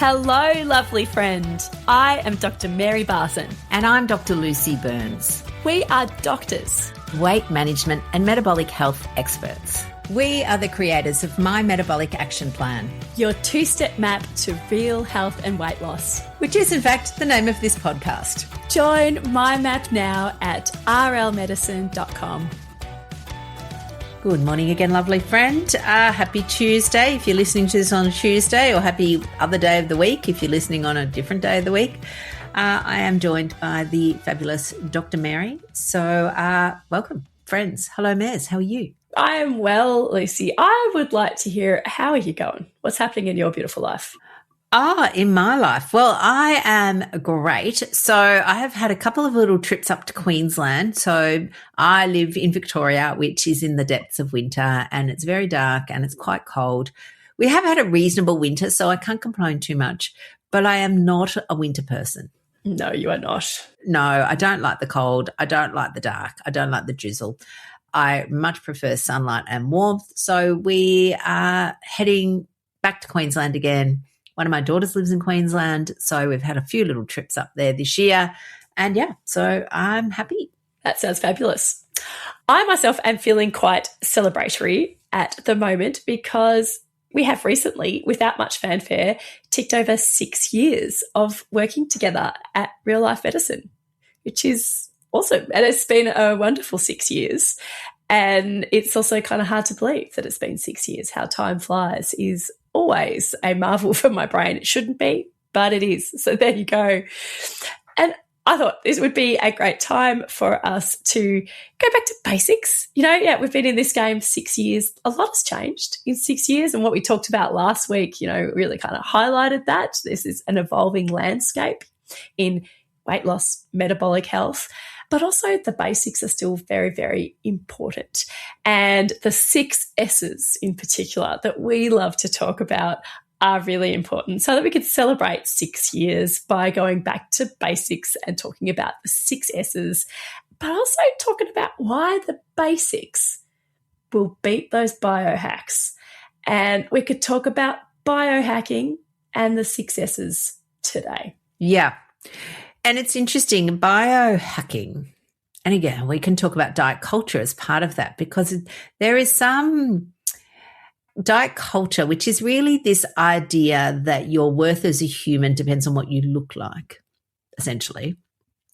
Hello, lovely friend. I am Dr. Mary Barson. And I'm Dr. Lucy Burns. We are doctors, weight management and metabolic health experts. We are the creators of My Metabolic Action Plan, your two-step map to real health and weight loss, which is in fact the name of this podcast. Join My Map now at rlmedicine.com. Good morning again, lovely friend. Happy Tuesday if you're listening to this on a Tuesday, or happy other day of the week if you're listening on a different day of the week. I am joined by the fabulous Dr. Mary. So welcome, friends. Hello, Mez. How are you? I am well, Lucy. I would like to hear, how are you going? What's happening in your beautiful life? In my life. Well, I am great. So I have had a couple of little trips up to Queensland. So I live in Victoria, which is in the depths of winter, and it's very dark and it's quite cold. We have had a reasonable winter, so I can't complain too much, but I am not a winter person. No, you are not. No, I don't like the cold. I don't like the dark. I don't like the drizzle. I much prefer sunlight and warmth. So we are heading back to Queensland again. One of my daughters lives in Queensland, so we've had a few little trips up there this year. And yeah, so I'm happy. That sounds fabulous. I myself am feeling quite celebratory at the moment because we have recently, without much fanfare, ticked over 6 years of working together at Real Life Medicine, which is awesome. And it's been a wonderful 6 years. And it's also kind of hard to believe that it's been 6 years. How time flies is always a marvel for my brain. It shouldn't be, but it is. So there you go. And I thought this would be a great time for us to go back to basics. We've been in this game 6 years. A lot has changed in 6 years. And what we talked about last week, really kind of highlighted that. This is an evolving landscape in weight loss, metabolic health. But also the basics are still very, very important. And the 6 S's in particular that we love to talk about are really important so that we can celebrate 6 years by going back to basics and talking about the 6 S's, but also talking about why the basics will beat those biohacks. And we could talk about biohacking and the 6 S's today. Yeah. And it's interesting, biohacking, and again, we can talk about diet culture as part of that, because there is some diet culture, which is really this idea that your worth as a human depends on what you look like, essentially.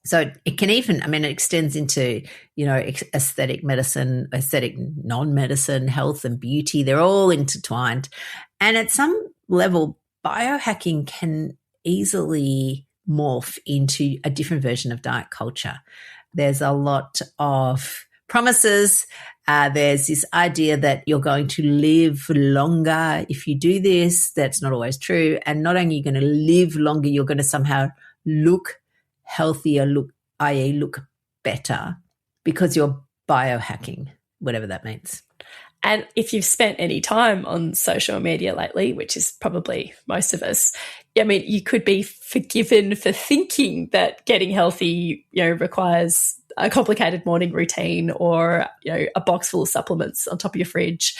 So it can even, it extends into, aesthetic medicine, aesthetic non-medicine, health and beauty. They're all intertwined. And at some level, biohacking can easily morph into a different version of diet culture. There's a lot of promises. There's this idea that you're going to live longer if you do this. That's not always true. And not only are you going to live longer, you're going to somehow look healthier, i.e. look better, because you're biohacking, whatever that means. And if you've spent any time on social media lately, which is probably most of us, you could be forgiven for thinking that getting healthy, requires a complicated morning routine or, a box full of supplements on top of your fridge,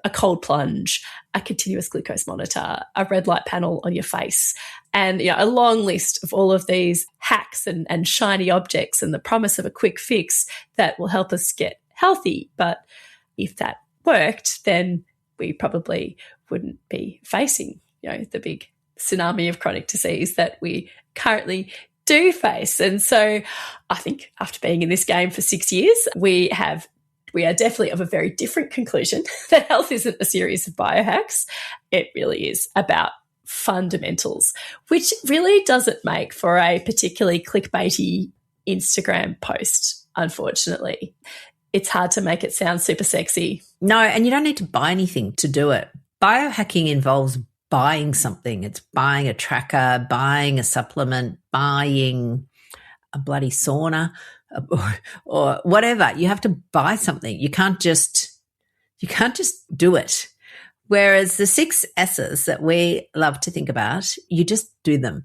a cold plunge, a continuous glucose monitor, a red light panel on your face, and a long list of all of these hacks and shiny objects and the promise of a quick fix that will help us get healthy. But if that worked, then we probably wouldn't be facing, the big tsunami of chronic disease that we currently do face. And so I think after being in this game for 6 years, we are definitely of a very different conclusion that health isn't a series of biohacks. It really is about fundamentals, which really doesn't make for a particularly clickbaity Instagram post, unfortunately. It's hard to make it sound super sexy. No, and you don't need to buy anything to do it. Biohacking involves buying something. It's buying a tracker, buying a supplement, buying a bloody sauna or whatever. You have to buy something. You can't just do it. Whereas the 6 S's that we love to think about, you just do them.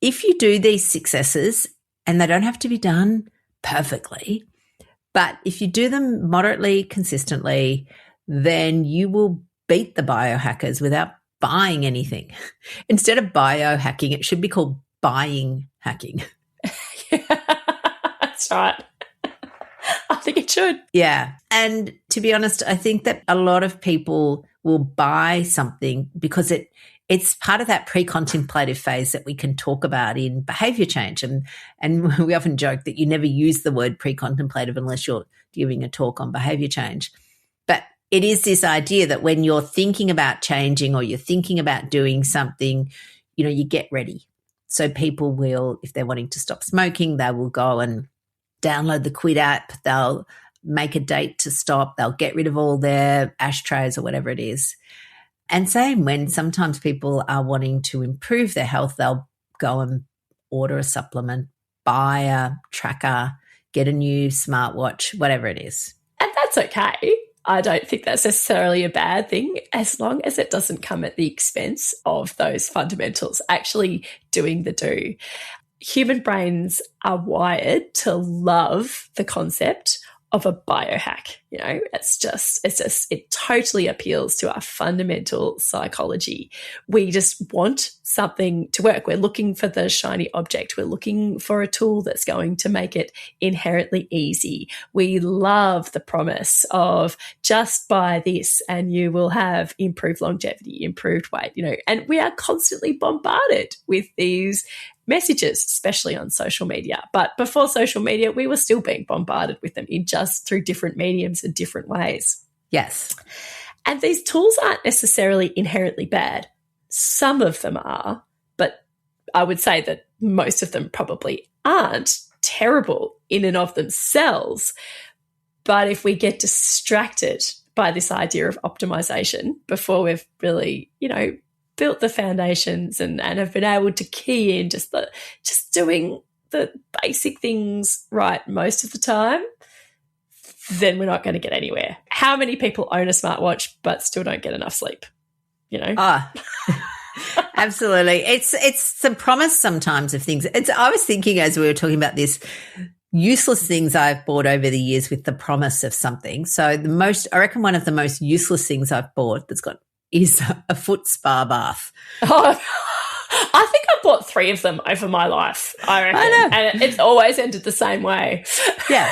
If you do these 6 S's, and they don't have to be done perfectly, but if you do them moderately, consistently, then you will beat the biohackers without buying anything. Instead of biohacking, it should be called buying hacking. That's right. I think it should. Yeah. And to be honest, I think that a lot of people will buy something because it's part of that pre-contemplative phase that we can talk about in behavior change. And we often joke that you never use the word pre-contemplative unless you're giving a talk on behavior change. But it is this idea that when you're thinking about changing or you're thinking about doing something, you get ready. So people will, if they're wanting to stop smoking, they will go and download the Quit app. They'll make a date to stop. They'll get rid of all their ashtrays or whatever it is. And same when sometimes people are wanting to improve their health, they'll go and order a supplement, buy a tracker, get a new smartwatch, whatever it is. And that's okay. I don't think that's necessarily a bad thing as long as it doesn't come at the expense of those fundamentals, actually doing the do. Human brains are wired to love the concept of a biohack. It totally appeals to our fundamental psychology. We just want something to work. We're looking for the shiny object. We're looking for a tool that's going to make it inherently easy. We love the promise of just buy this and you will have improved longevity, improved weight, and we are constantly bombarded with these messages, especially on social media. But before social media, we were still being bombarded with them just through different mediums and different ways. Yes. And these tools aren't necessarily inherently bad. Some of them are, but I would say that most of them probably aren't terrible in and of themselves. But if we get distracted by this idea of optimization before we've really, built the foundations and have been able to key in just doing the basic things right most of the time, then we're not going to get anywhere. How many people own a smartwatch but still don't get enough sleep? Absolutely. It's the promise sometimes of things. I was thinking as we were talking about this, useless things I've bought over the years with the promise of something. So I reckon one of the most useless things I've bought is a foot spa bath. Oh, I think I bought 3 of them over my life, I reckon. I know. And it's always ended the same way. Yeah.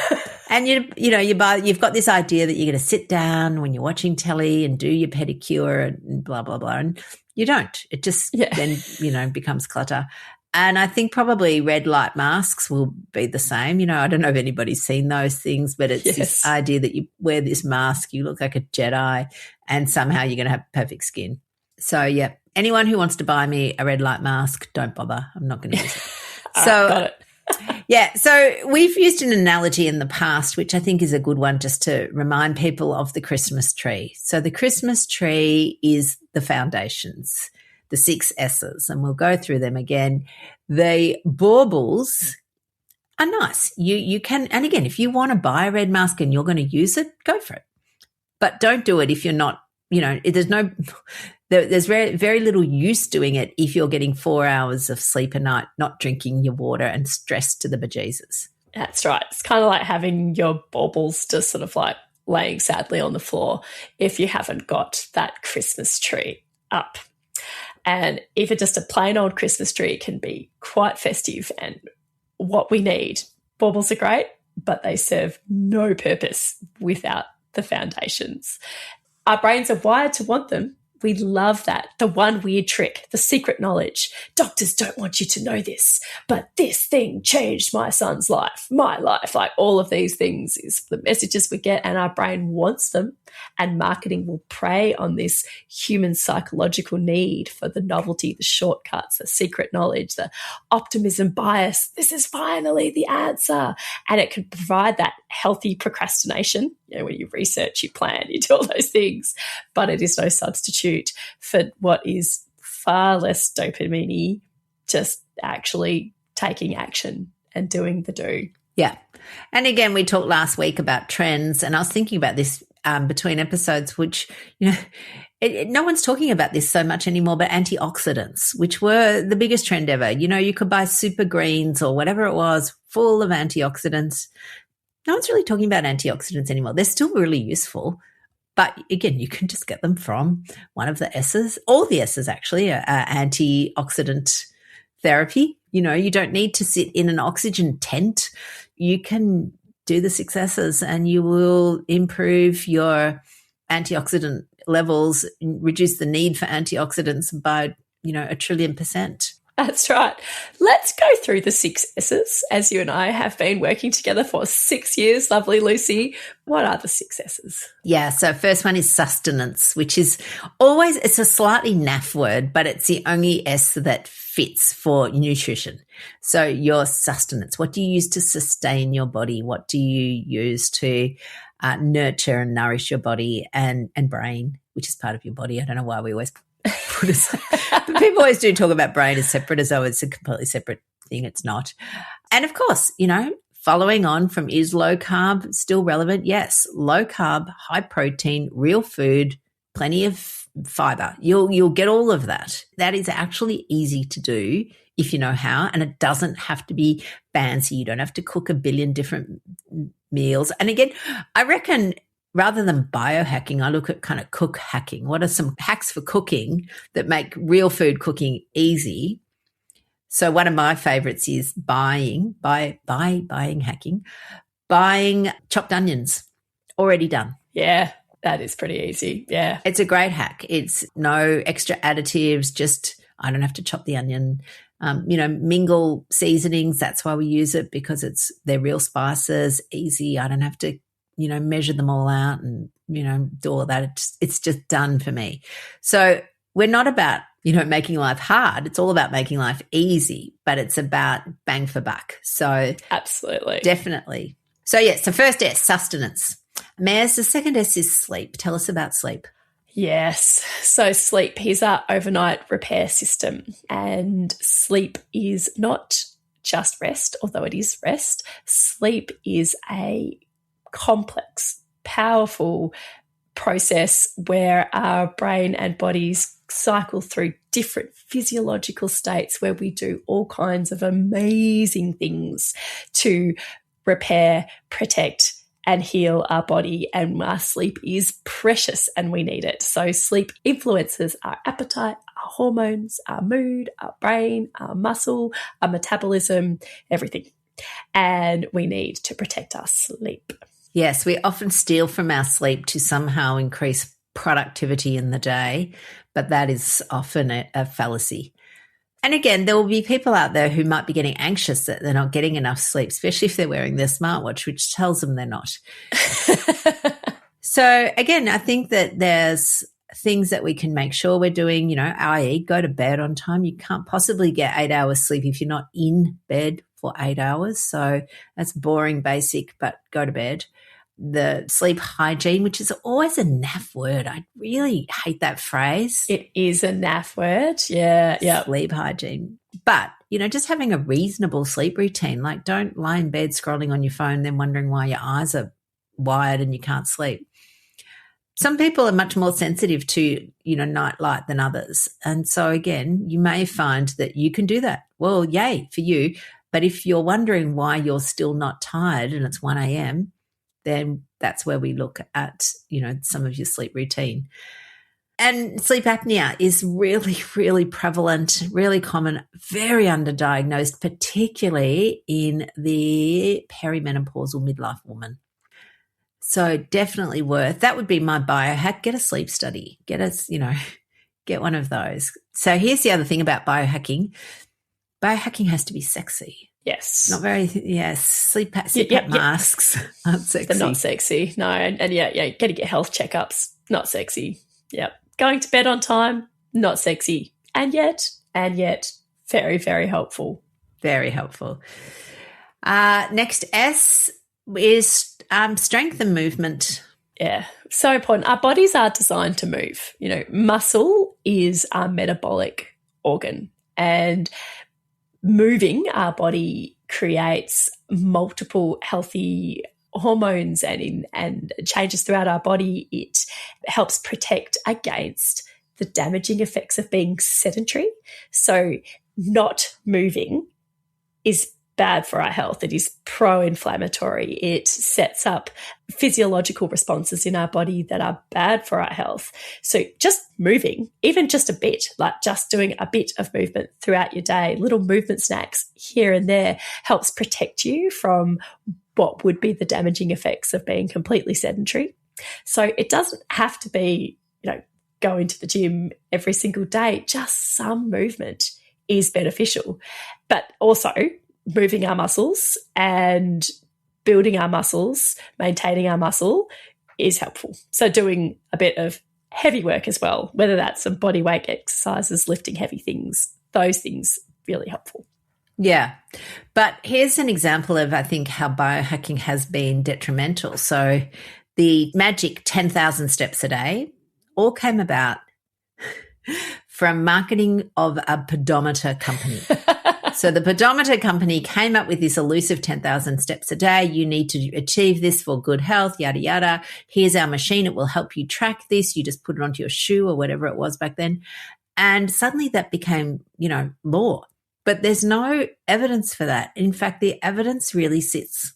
And you've got this idea that you're going to sit down when you're watching telly and do your pedicure and blah, blah, blah. And you don't. It just then, becomes clutter. And I think probably red light masks will be the same. I don't know if anybody's seen those things, but it's this idea that you wear this mask, you look like a Jedi, and somehow you're going to have perfect skin. So, yeah, anyone who wants to buy me a red light mask, don't bother. I'm not going to use it. Got it. Yeah, so we've used an analogy in the past, which I think is a good one just to remind people of the Christmas tree. So the Christmas tree is the foundations, the 6 S's, and we'll go through them again. The baubles are nice. You can, and again, if you want to buy a red mask and you're going to use it, go for it. But don't do it if you're not, there's very, very little use doing it if you're getting 4 hours of sleep a night, not drinking your water and stressed to the bejesus. That's right. It's kind of like having your baubles just sort of like laying sadly on the floor if you haven't got that Christmas tree up. And even just a plain old Christmas tree can be quite festive and what we need. Baubles are great, but they serve no purpose without the foundations. Our brains are wired to want them. We love that. The one weird trick, the secret knowledge. Doctors don't want you to know this, but this thing changed my son's life, my life. Like all of these things is the messages we get and our brain wants them. And marketing will prey on this human psychological need for the novelty, the shortcuts, the secret knowledge, the optimism bias. This is finally the answer. And it can provide that healthy procrastination. When you research, you plan, you do all those things, but it is no substitute for what is far less dopamine-y, just actually taking action and doing the do. Yeah. And again, we talked last week about trends, and I was thinking about this between episodes, which, no one's talking about this so much anymore, but antioxidants, which were the biggest trend ever. You could buy super greens or whatever it was, full of antioxidants. No one's really talking about antioxidants anymore. They're still really useful, But again, you can just get them from one of the S's. All the S's actually are antioxidant therapy. You don't need to sit in an oxygen tent. You can do the 6 S's and you will improve your antioxidant levels, reduce the need for antioxidants by, 1,000,000,000%. That's right. Let's go through the 6 S's, as you and I have been working together for 6 years. Lovely Lucy. What are the 6 S's? Yeah, so first one is sustenance, which is always, it's a slightly naff word, but it's the only S that fits for nutrition. So your sustenance, what do you use to sustain your body? What do you use to nurture and nourish your body and brain, which is part of your body? I don't know why we always put it, but people always do talk about brain as separate, as though it's a completely separate thing. It's not. And of course, following on from, is low carb still relevant? Yes. Low carb, high protein, real food, plenty of fiber. You'll get all of that. That is actually easy to do if you know how, and it doesn't have to be fancy. You don't have to cook a billion different meals. And again, I reckon rather than biohacking, I look at kind of cook hacking. What are some hacks for cooking that make real food cooking easy? So one of my favorites is buying chopped onions already done. Yeah, that is pretty easy. Yeah. It's a great hack. It's no extra additives. Just, I don't have to chop the onion. Mingle seasonings. That's why we use it, because they're real spices, easy. I don't have to, measure them all out and, do all of that. It's just done for me. So we're not about, making life hard. It's all about making life easy, but it's about bang for buck. So absolutely. Definitely. So yes, the first S, sustenance. Maz, the second S is sleep. Tell us about sleep. Yes. So sleep is our overnight repair system, and sleep is not just rest, although it is rest. Sleep is a complex, powerful process where our brain and bodies cycle through different physiological states where we do all kinds of amazing things to repair, protect, and heal our body, and our sleep is precious and we need it. So sleep influences our appetite, our hormones, our mood, our brain, our muscle, our metabolism, everything. And we need to protect our sleep. Yes, we often steal from our sleep to somehow increase productivity in the day, but that is often a fallacy. And again, there will be people out there who might be getting anxious that they're not getting enough sleep, especially if they're wearing their smartwatch, which tells them they're not. So again, I think that there's things that we can make sure we're doing, i.e. go to bed on time. You can't possibly get 8 hours sleep if you're not in bed for 8 hours. So that's boring, basic, but go to bed. The sleep hygiene, which is always a naff word. I really hate that phrase. It is a naff word. Yeah. Yeah. Sleep hygiene. But, just having a reasonable sleep routine, like don't lie in bed scrolling on your phone, then wondering why your eyes are wired and you can't sleep. Some people are much more sensitive to, night light than others. And so again, you may find that you can do that. Well, yay for you. But if you're wondering why you're still not tired and it's 1 a.m., then that's where we look at, some of your sleep routine. And sleep apnea is really, really prevalent, really common, very underdiagnosed, particularly in the perimenopausal midlife woman. So definitely that would be my biohack. Get a sleep study, get one of those. So here's the other thing about biohacking. Biohacking has to be sexy. Yes. Not very, yes. Sleep masks aren't sexy. They're not sexy. No. And got to get health checkups. Not sexy. Yep. Going to bed on time. Not sexy. And yet, very, very helpful. Very helpful. Next S is strength and movement. Yeah. So important. Our bodies are designed to move. Muscle is our metabolic organ, and moving our body creates multiple healthy hormones and changes throughout our body. It helps protect against the damaging effects of being sedentary. So not moving is bad for our health. It is pro-inflammatory. It sets up physiological responses in our body that are bad for our health. So just moving, even just a bit, like just doing a bit of movement throughout your day, little movement snacks here and there, helps protect you from what would be the damaging effects of being completely sedentary. So it doesn't have to be, going to the gym every single day. Just some movement is beneficial. But also moving our muscles and building our muscles, maintaining our muscle is helpful. So doing a bit of heavy work as well, whether that's some body weight exercises, lifting heavy things, those things really helpful. Yeah. But here's an example of, I think, how biohacking has been detrimental. So the magic 10,000 steps a day all came about from marketing of a pedometer company. So the pedometer company came up with this elusive 10,000 steps a day. You need to achieve this for good health, yada, yada. Here's our machine. It will help you track this. You just put it onto your shoe or whatever it was back then. And suddenly that became, law. But there's no evidence for that. In fact, the evidence really sits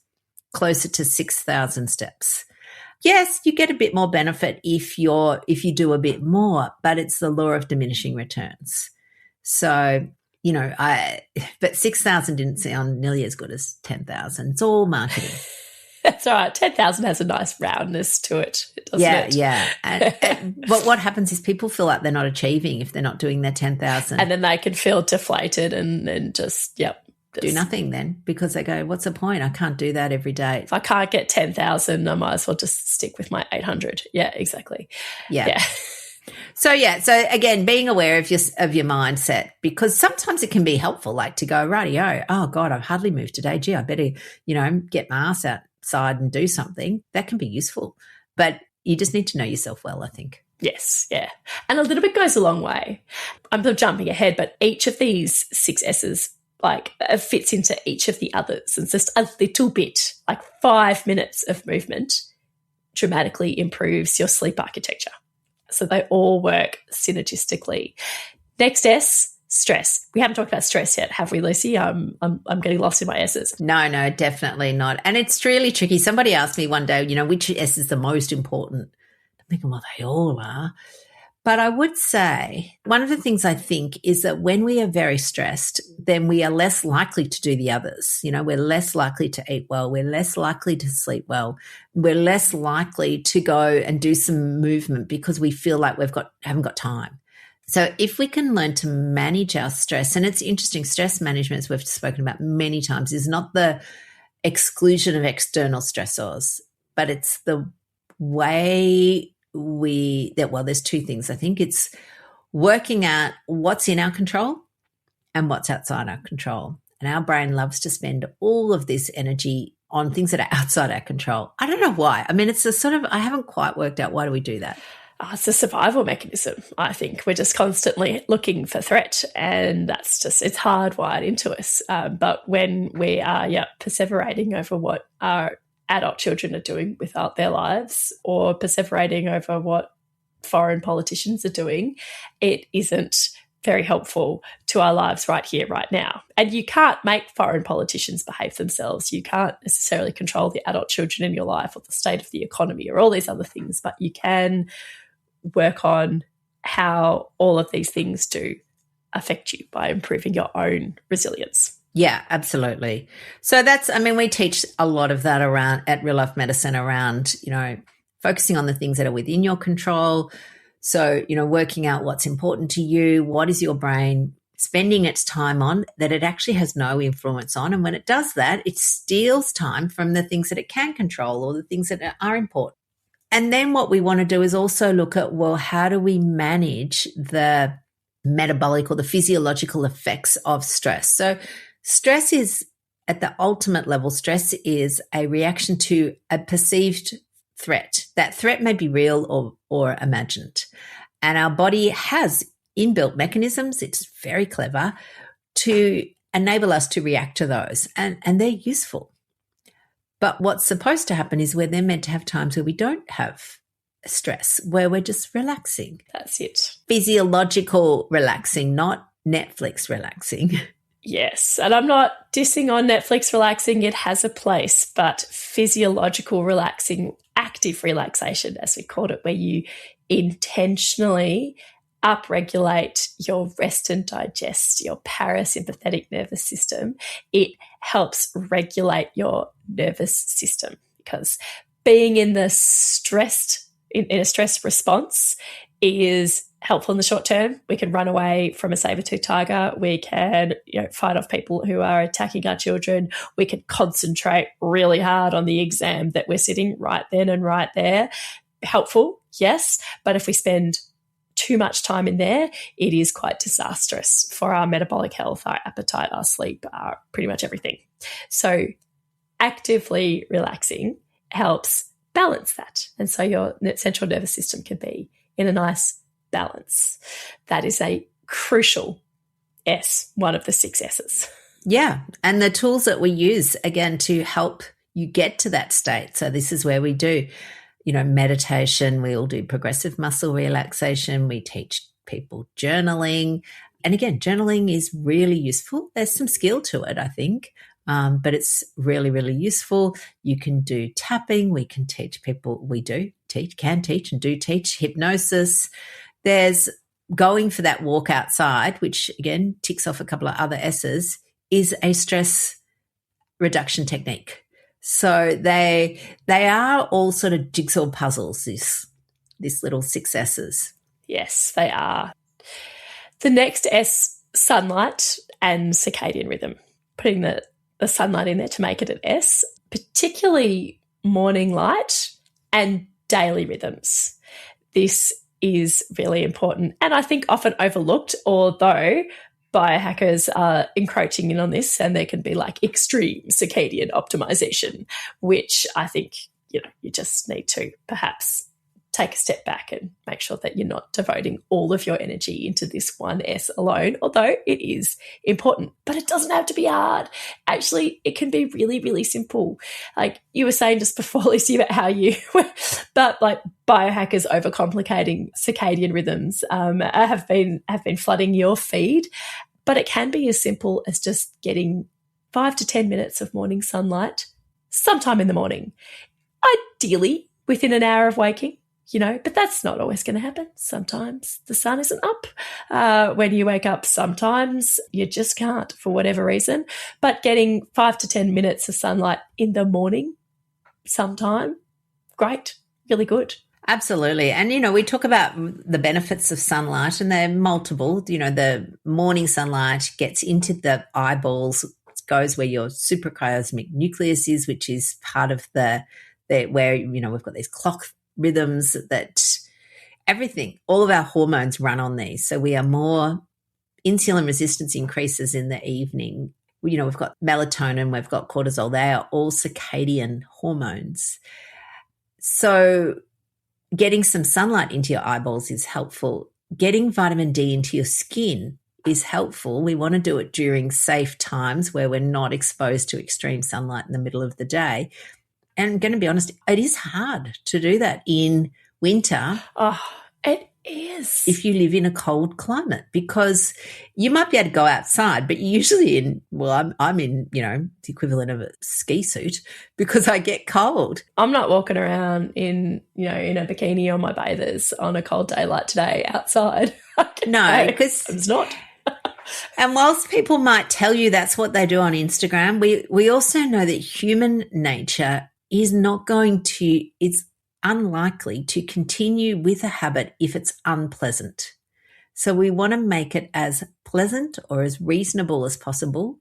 closer to 6,000 steps. Yes, you get a bit more benefit if you do a bit more, but it's the law of diminishing returns. So, but 6,000 didn't sound nearly as good as 10,000. It's all marketing. That's all right. 10,000 has a nice roundness to it, doesn't it? Yeah. But what happens is people feel like they're not achieving if they're not doing their 10,000. And then they can feel deflated and just do nothing then, because they go, what's the point? I can't do that every day. If I can't get 10,000, I might as well just stick with my 800. Yeah, exactly. Yeah. So again, being aware of your mindset, because sometimes it can be helpful, like to go, rightio, oh God, I've hardly moved today. Gee, I better, get my ass outside and do something. That can be useful. But you just need to know yourself well, I think. Yes, yeah. And a little bit goes a long way. I'm jumping ahead, but each of these 6 S's fits into each of the others. And just a little bit, like 5 minutes of movement dramatically improves your sleep architecture. So they all work synergistically. Next S, stress. We haven't talked about stress yet, have we, Lucy? I'm getting lost in my S's. No, definitely not. And it's really tricky. Somebody asked me one day, which S is the most important? I'm thinking, well, they all are. But I would say one of the things I think is that when we are very stressed, then we are less likely to do the others. We're less likely to eat well. We're less likely to sleep well. We're less likely to go and do some movement because we feel like haven't got time. So if we can learn to manage our stress, and it's interesting, stress management, as we've spoken about many times, is not the exclusion of external stressors, but it's the way there's 2 things. I think it's working out what's in our control and what's outside our control. And our brain loves to spend all of this energy on things that are outside our control. I don't know why. I mean, it's a sort of, I haven't quite worked out why do we do that. It's a survival mechanism, I think. We're just constantly looking for threat, and that's just, it's hardwired into us. But when we are, perseverating over what our adult children are doing without their lives, or perseverating over what foreign politicians are doing, it isn't very helpful to our lives right here, right now. And you can't make foreign politicians behave themselves. You can't necessarily control the adult children in your life or the state of the economy or all these other things, but you can work on how all of these things do affect you by improving your own resilience. Yeah, absolutely. So we teach a lot of that around at Real Life Medicine around, focusing on the things that are within your control. So, working out what's important to you, what is your brain spending its time on that it actually has no influence on. And when it does that, it steals time from the things that it can control or the things that are important. And then what we want to do is also look at, well, how do we manage the metabolic or the physiological effects of stress? So stress is, at the ultimate level, stress is a reaction to a perceived threat. That threat may be real or imagined. And our body has inbuilt mechanisms, it's very clever, to enable us to react to those. And they're useful. But what's supposed to happen is we're then meant to have times where we don't have stress, where we're just relaxing. That's it. Physiological relaxing, not Netflix relaxing. Yes, and I'm not dissing on Netflix relaxing. It has a place, but physiological relaxing, active relaxation, as we called it, where you intentionally upregulate your rest and digest, your parasympathetic nervous system, it helps regulate your nervous system, because being in the stressed in a stress response is helpful in the short term. We can run away from a saber-toothed tiger. We can, fight off people who are attacking our children. We can concentrate really hard on the exam that we're sitting right then and right there. Helpful, yes, but if we spend too much time in there, it is quite disastrous for our metabolic health, our appetite, our sleep, our pretty much everything. So actively relaxing helps balance that. And so your central nervous system can be in a nice balance. That is a crucial S, one of the 6 S's. Yeah. And the tools that we use, again, to help you get to that state. So this is where we do, meditation. We'll do progressive muscle relaxation. We teach people journaling. And again, journaling is really useful. There's some skill to it, I think. But it's really, really useful. You can do tapping. We can teach people, can teach and do teach hypnosis. There's going for that walk outside, which again ticks off a couple of other S's, is a stress reduction technique. So they are all sort of jigsaw puzzles, this little 6 S's. Yes, they are. The next S, sunlight and circadian rhythm. Putting the sunlight in there to make it an S, particularly morning light and daily rhythms. This is really important and I think often overlooked, although biohackers are encroaching in on this and there can be like extreme circadian optimization, which I think, you just need to perhaps take a step back and make sure that you're not devoting all of your energy into this one S alone, although it is important, but it doesn't have to be hard. Actually, it can be really, really simple. Like you were saying just before, Lucy, about how but like biohackers overcomplicating circadian rhythms have been flooding your feed, but it can be as simple as just getting 5 to 10 minutes of morning sunlight sometime in the morning, ideally within an hour of waking. But that's not always going to happen. Sometimes the sun isn't up when you wake up. Sometimes you just can't for whatever reason. But getting 5 to 10 minutes of sunlight in the morning sometime, great, really good. Absolutely. And, we talk about the benefits of sunlight and they're multiple. The morning sunlight gets into the eyeballs, goes where your suprachiasmatic nucleus is, which is part of where, we've got these clock rhythms that everything, all of our hormones run on these. So we are more, insulin resistance increases in the evening. We've got melatonin, we've got cortisol. They are all circadian hormones. So getting some sunlight into your eyeballs is helpful. Getting vitamin D into your skin is helpful. We want to do it during safe times where we're not exposed to extreme sunlight in the middle of the day. And I'm going to be honest, it is hard to do that in winter. Oh, it is. If you live in a cold climate, because you might be able to go outside, but you're usually I'm in, the equivalent of a ski suit because I get cold. I'm not walking around in a bikini or my bathers on a cold day like today outside. No, because it's not. And whilst people might tell you that's what they do on Instagram, we also know that human nature is it's unlikely to continue with a habit if it's unpleasant. So we want to make it as pleasant or as reasonable as possible.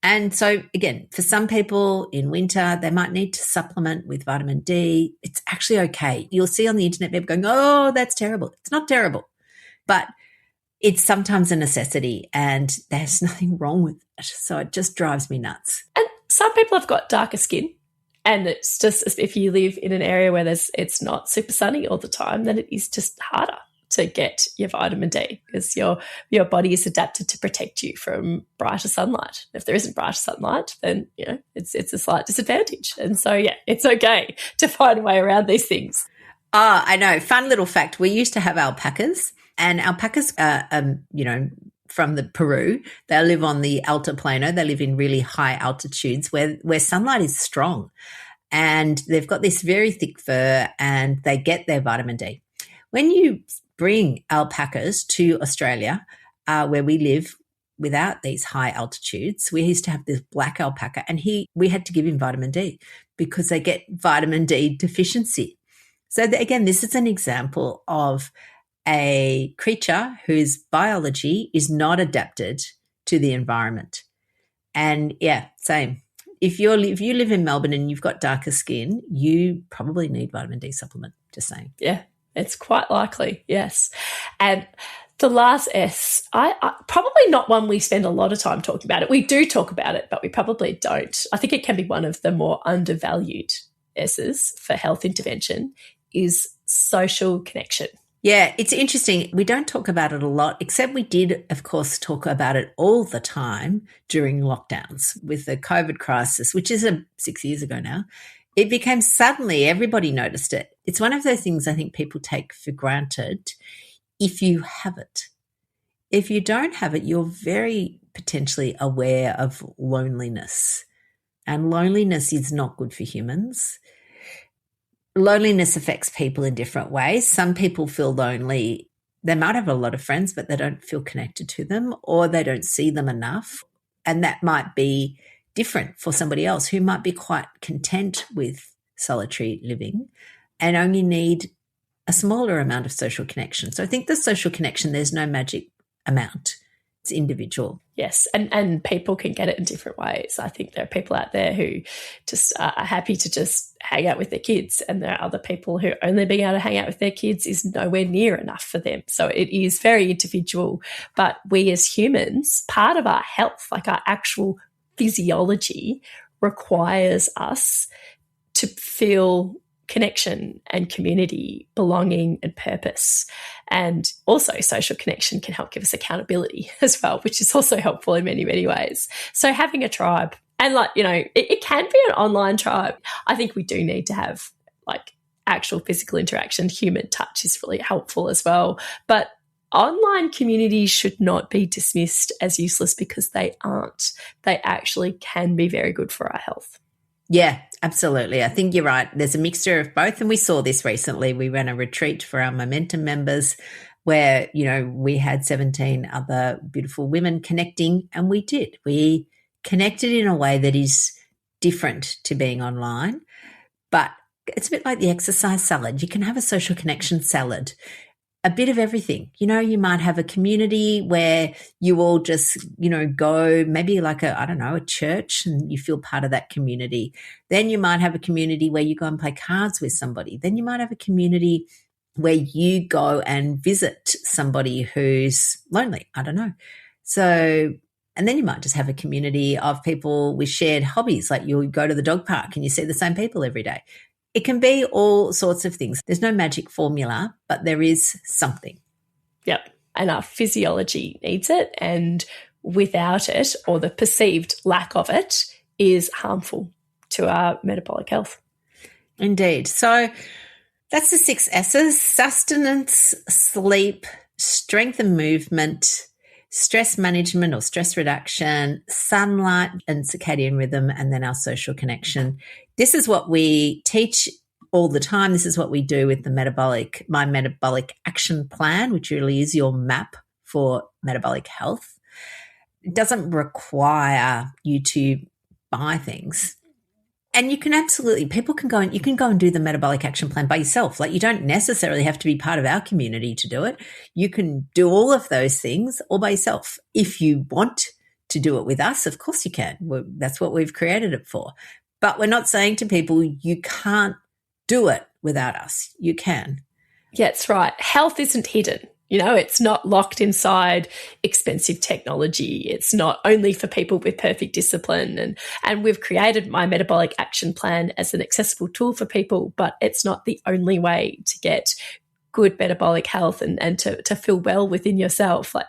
And so again, for some people in winter, they might need to supplement with vitamin D. It's actually okay. You'll see on the internet people going, oh, that's terrible. It's not terrible, but it's sometimes a necessity and there's nothing wrong with it. So it just drives me nuts. And some people have got darker skin. And it's just, if you live in an area where it's not super sunny all the time, then it is just harder to get your vitamin D because your body is adapted to protect you from brighter sunlight. If there isn't brighter sunlight, then, it's a slight disadvantage. And so, it's okay to find a way around these things. I know. Fun little fact. We used to have alpacas and alpacas are, from the Peru. They live on the Altiplano. They live in really high altitudes where sunlight is strong. And they've got this very thick fur and they get their vitamin D. When you bring alpacas to Australia, where we live without these high altitudes, we used to have this black alpaca and we had to give him vitamin D because they get vitamin D deficiency. So again, this is an example of a creature whose biology is not adapted to the environment. And yeah, same. If you live in Melbourne and you've got darker skin, you probably need vitamin D supplement, just saying. Yeah, it's quite likely, yes. And the last S, I probably not one we spend a lot of time talking about it. We do talk about it, but we probably don't. I think it can be one of the more undervalued S's for health intervention is social connection. Yeah, it's interesting. We don't talk about it a lot, except we did, of course, talk about it all the time during lockdowns with the COVID crisis, which is 6 years ago now. It became suddenly everybody noticed it. It's one of those things I think people take for granted if you have it. If you don't have it, you're very potentially aware of loneliness. And loneliness is not good for humans. Loneliness affects people in different ways. Some people feel lonely. They might have a lot of friends, but they don't feel connected to them or they don't see them enough. And that might be different for somebody else who might be quite content with solitary living and only need a smaller amount of social connection. So I think the social connection, there's no magic amount. It's individual. Yes, and people can get it in different ways. I think there are people out there who just are happy to just hang out with their kids, and there are other people who only being able to hang out with their kids is nowhere near enough for them. So it is very individual. But we as humans, part of our health, like our actual physiology, requires us to feel connection and community, belonging and purpose. And also social connection can help give us accountability as well, which is also helpful in many, many ways. So having a tribe and it can be an online tribe. I think we do need to have actual physical interaction. Human touch is really helpful as well. But online communities should not be dismissed as useless because they aren't. They actually can be very good for our health. Yeah, absolutely. I think you're right. There's a mixture of both. And we saw this recently. We ran a retreat for our Momentum members where, we had 17 other beautiful women connecting, and we did. We connected in a way that is different to being online, but it's a bit like the exercise salad. You can have a social connection salad. A bit of everything. You might have a community where you all just, go maybe like a church and you feel part of that community. Then you might have a community where you go and play cards with somebody. Then you might have a community where you go and visit somebody who's lonely. I don't know. So, and then you might just have a community of people with shared hobbies. Like you go to the dog park and you see the same people every day. It can be all sorts of things. There's no magic formula, but there is something. Yep. And our physiology needs it. And without it, or the perceived lack of it, is harmful to our metabolic health. Indeed. So that's the 6 S's: sustenance, sleep, strength and movement, stress management or stress reduction, sunlight and circadian rhythm, and then our social connection. This is what we teach all the time. This is what we do with my metabolic action plan, which really is your map for metabolic health. It doesn't require you to buy things. And you can people can go and do the metabolic action plan by yourself. Like you don't necessarily have to be part of our community to do it. You can do all of those things all by yourself. If you want to do it with us, of course you can. That's what we've created it for. But we're not saying to people, you can't do it without us. You can. Yeah, that's right. Health isn't hidden. It's not locked inside expensive technology. It's not only for people with perfect discipline. And we've created my metabolic action plan as an accessible tool for people, but it's not the only way to get good metabolic health and to feel well within yourself. Like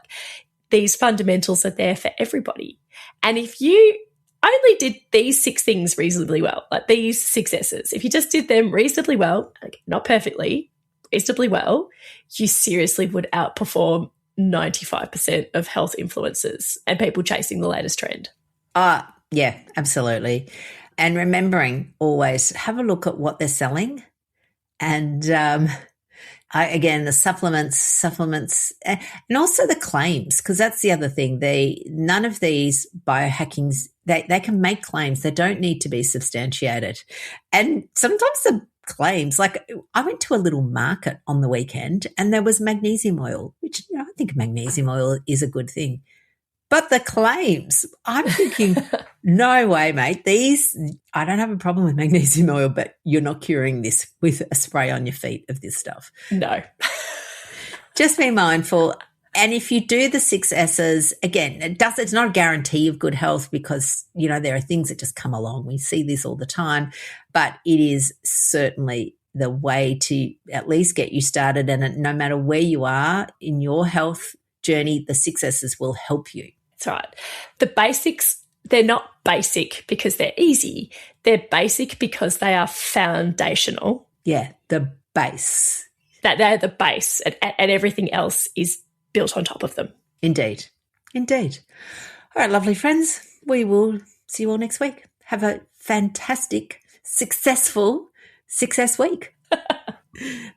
these fundamentals are there for everybody. And if you only did these 6 things reasonably well, like these 6 S's, if you just did them reasonably well, not perfectly, reasonably well, you seriously would outperform 95% of health influencers and people chasing the latest trend. Yeah, absolutely. And remembering always have a look at what they're selling. And again, the supplements, and also the claims, because that's the other thing. None of these biohackings, they can make claims. They don't need to be substantiated. And sometimes the claims, like I went to a little market on the weekend and there was magnesium oil, which I think magnesium oil is a good thing. But the claims, I'm thinking, no way, mate. I don't have a problem with magnesium oil, but you're not curing this with a spray on your feet of this stuff. No. Just be mindful. And if you do the 6 S's, again, it's not a guarantee of good health because, there are things that just come along. We see this all the time, but it is certainly the way to at least get you started. And no matter where you are in your health journey, the 6 S's will help you. That's right. The basics, they're not basic because they're easy. They're basic because they are foundational. Yeah, the base. That they're the base and everything else is built on top of them. Indeed. All right, lovely friends, we will see you all next week. Have a fantastic, successful Success Week.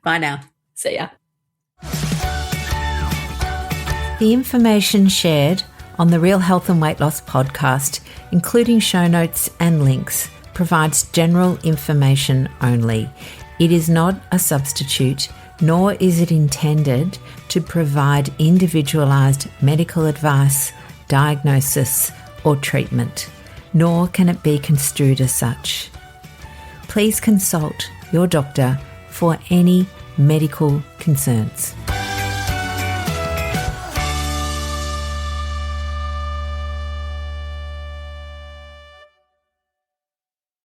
Bye now. See ya. The information shared on the Real Health and Weight Loss podcast, including show notes and links, provides general information only. It is not a substitute, nor is it intended to provide individualised medical advice, diagnosis, or treatment, nor can it be construed as such. Please consult your doctor for any medical concerns.